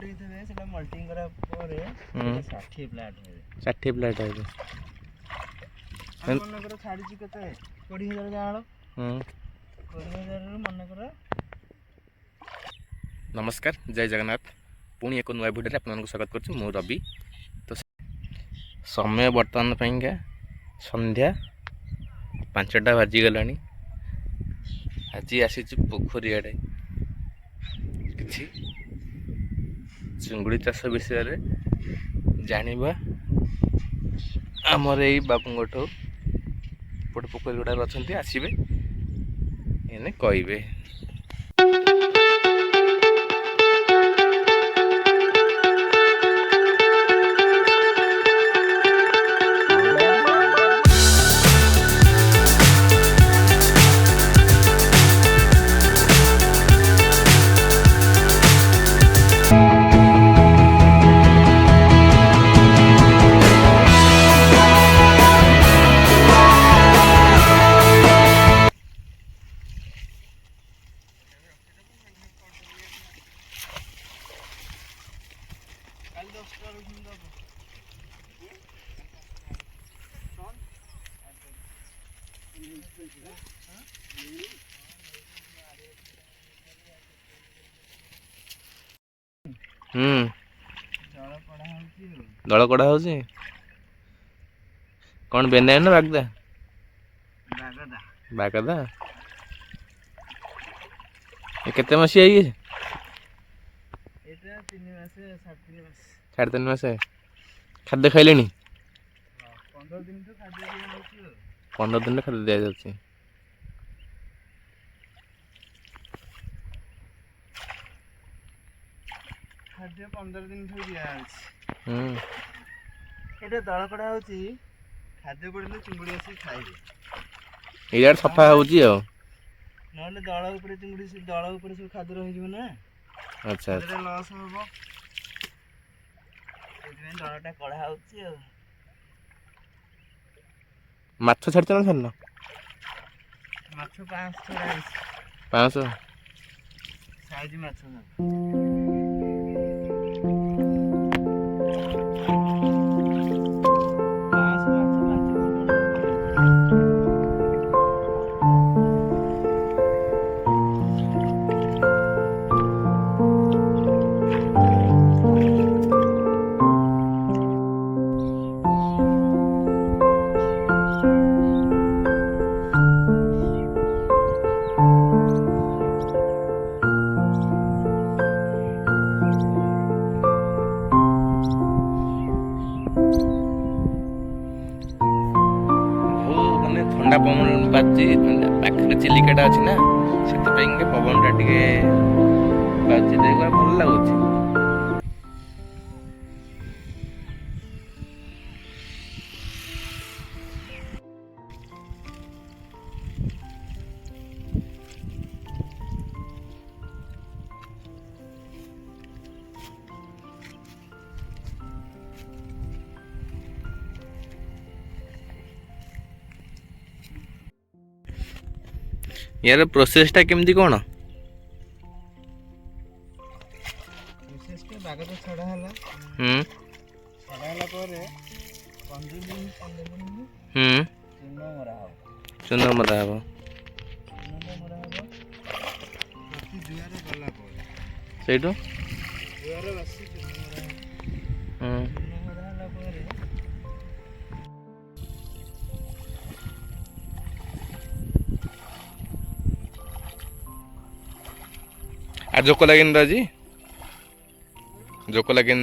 ହେଇଥିବେ ସେଟା ମଲ୍ଟିଂ କରା ପରେ 60 ପ୍ଲାଟ ହେବେ 60 ପ୍ଲାଟ ହେବେ ମନେକର ଛାଡ଼ିଛି କେତେ 20,000 ଜାଳ 20,000 ମନେକର। नमस्कार जय जगन्नाथ पुणी एक नुआ भिडियो आपको स्वागत करुँ मु रवि। तो समय बर्तमान पाइंका संध्या 5टा बाजिगला। आज आसी पोखरी आड़े कि चिंगुड़ी चाष विषय जानिबा आमर यही बाबूठू पटे पोखरी गुड़ा अच्छा आसबे एने कहे। दल कड़ा हो कौन बेना ना बागदा बागदा केते मसी आई 3.5 मास खाद्य खाइले 15 दिन तो खाद्य 15 दिन खाद्य दिया जाच्छी। खाद्य 15 दिन दिया ये दल कड़ा हो खाद्य पड़े चिंगुड़ी आस खाइबे यार सफा होची आ ना दल ऊपर चिंगुड़ी दल ऊपर सब खाद्य रही ना। अच्छा लॉस हम दलटा कड़ा हो माछ छाड़ ना छाड़ माछ 500 500 साइज माछ ठंडा पवन बाजी पाखे चिलिकाटा अच्छी ना से पवन टा टे बाजी देखा भल लगुच। यार प्रोसेस टा केमती कौन प्रोसेस के बाग तो छड़ा हला छड़ा हला पर 15 दिन चूना मरा हो प्रति जुआर गला पर सेटो जुआर बसी चूना मरा हला पर आ जोक लगे आज जोक लगे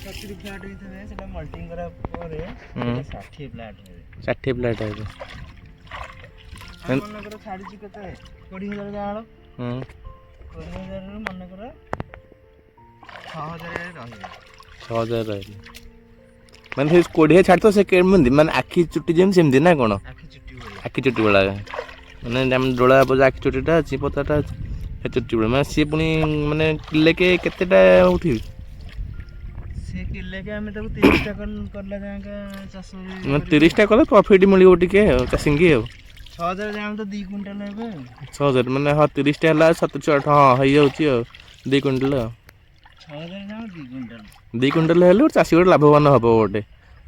सतुरी फ्लैट होइथबे सेटा मल्टिंग करा परे 60 फ्लैट हेबे 60 फ्लैट हेबे मनेकर छाड़ी केते 20,000 जाळ 20,000 मनेकर 6,000 रहिबे 6,000 रहिबे ମାନେ ସେ କୋଡ଼ିଏ ଛାଡ଼ି ତ ସେ କେମିତି ମାନେ ଆଖି ଚୁଟି ଯେମିତି ସେମିତି ନା କ'ଣ? ଆଖି ଚୁଟି ଭଳିଆ। ଆଖି ଚୁଟି ଭଳିଆ ମାନେ ଆମେ ଡୋଳା ପୋଜା ଆଖି ଚୁଟିଟା ଅଛି ପତାଟା ଅଛି ସେ ଚୁଟି ଭଳିଆ ମାନେ ସିଏ ପୁଣି ମାନେ କିଲେକେ କେତେଟା ଉଠିବି? ସେ କିଲେକେ ଆମେ ତାକୁ 30ଟା କଲା ଯାଏଁ ଚାଷ ମାନେ 30ଟା କଲେ ପ୍ରଫିଟ୍ ମିଳିବ ଟିକେ ଆଉ ଚାଷୀଙ୍କି ଆଉ 6000 ଯାଏଁ ତ 2 କୁଇଣ୍ଟାଲ ହେବେ। 6000 ମାନେ ହଁ 30ଟା ହେଲା 70 ହଁ ହେଇଯାଉଛି ଆଉ 2 କୁଇଣ୍ଟାଲ ଆଉ 6000 ଯାଏଁ 2 କୁଇଣ୍ଟାଲ। 2 କୁଇଣ୍ଟାଲ ହେଲେ ଗୋଟେ ଚାଷୀ ଗୋଟେ ଲାଭବାନ ହବ ଗୋଟେ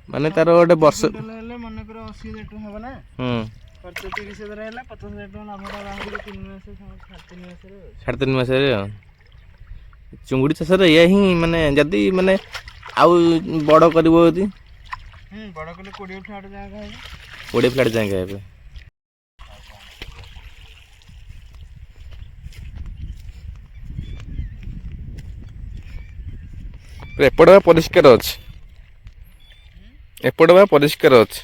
ମାନେ ତାର ଗୋଟେ 2 ବର୍ଷ କୁଇଣ୍ଟାଲ ହେଲେ ମନେକର 80,000 ଟଙ୍କା ହବ ନା। ହୁଁ ଖର୍ଚ୍ଚ 30,000 ହେଲା 50,000 ଟଙ୍କା ଲାଭଟା ବାହାରିବ 3 ମାସ 3.5 ମାସରେ। 3.5 ମାସରେ ଆଉ ଚୁଙ୍ଗୁଡ଼ି ଚାଷରେ ଏଇଆ ହିଁ ମାନେ ଯଦି ମାନେ ଆଉ ବଡ଼ କରିବ ଯଦି ବଡ଼ କଲେ 20 ଫ୍ଲାଟ୍ ଜାଗା ହେବ। 20 ଫ୍ଲାଟ୍ ଜାଗା ହେବେ। ଏପଟ ପରିଷ୍କାର ଅଛି ଏପଟ ପରିଷ୍କାର ଅଛି।